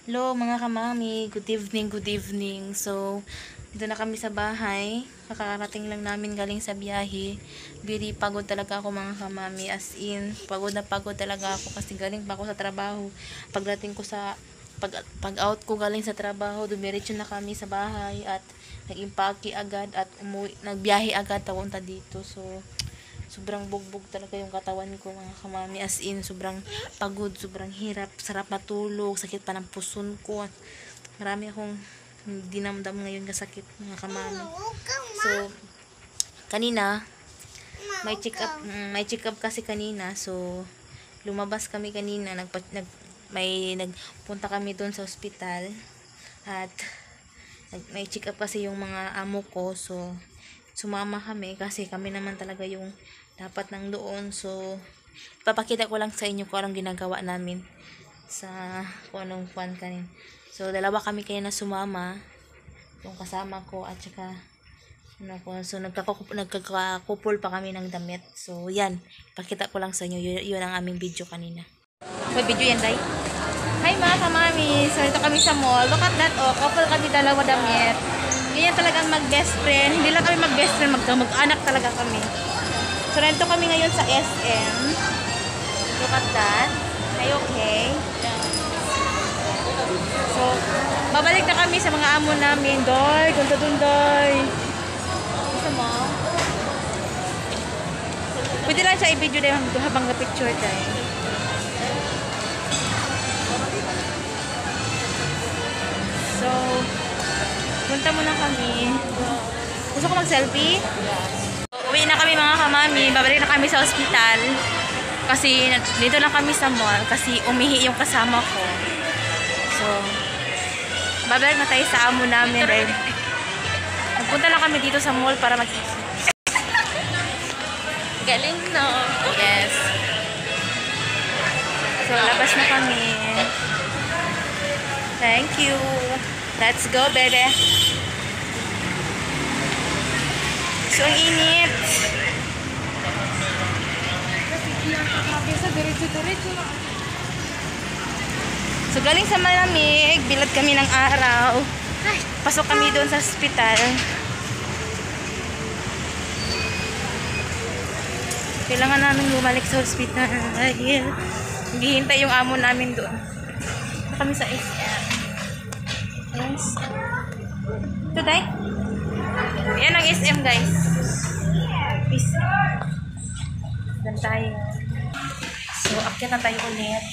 Hello mga kamami, good evening, good evening. So, dito na kami sa bahay. Kakarating lang namin galing sa biyahe. Very pagod talaga ako mga kamami. As in, pagod na pagod talaga ako kasi galing pa ako sa trabaho. Pagdating ko sa, pag out ko galing sa trabaho, dumiretso na kami sa bahay at nag-impake agad at nagbiyahe agad papunta dito. So, sobrang bugbog talaga yung katawan ko mga kamami, as in sobrang pagod, sobrang hirap, sarap matulog, sakit pa ng puson ko, marami akong dinamdam ngayon na sakit mga kamami. So kanina may check up kasi kanina, so lumabas kami kanina, nagpunta kami doon sa ospital at may check up kasi yung mga amo ko, so sumama kami kasi kami naman talaga yung dapat nang doon. So papakita ko lang sa inyo kung anong ginagawa namin sa kung anong fun kanin. So dalawa kami kaya na sumama, yung kasama ko at saka so nagkakupol pa kami ng damit. So yan, pakita ko lang sa inyo, yun ang aming video kanina. May video yan, Day? Hi mga kamami, so ito kami sa mall. Look at that, oh, couple kami, dalawa damit. Ganyan talagang mag-best friend. Hindi lang kami mag-best friend, mag-anak talaga kami. So, nandito kami ngayon sa SM. Look at that. Are you okay? So, babalik na kami sa mga amo namin. Doy, ganda dun, Doy. Gusto mo? Pwede lang siya i-video din habang na-picture tayo. So, punta muna kami. Gusto ko mag-selfie? Uwi na kami mga kamami. Babalik na kami sa ospital. Kasi dito na kami sa mall. Kasi umihi yung kasama ko. So, babalik na tayo sa amo namin. Dahil nagpunta lang kami dito sa mall para mag-isip. Galing, no? Yes. So, labas na kami. Thank you. Let's go, baby. So, ang init. So, galing sa malamig, bilad kami ng araw. Pasok kami doon sa hospital. Kailangan namin bumalik sa hospital dahil hihintay yung amo namin doon. Kami sa SM. Yes. Ito, Day. Yan ang SM, guys. Peace. Dan tayo. So, akyat na tayo ulit.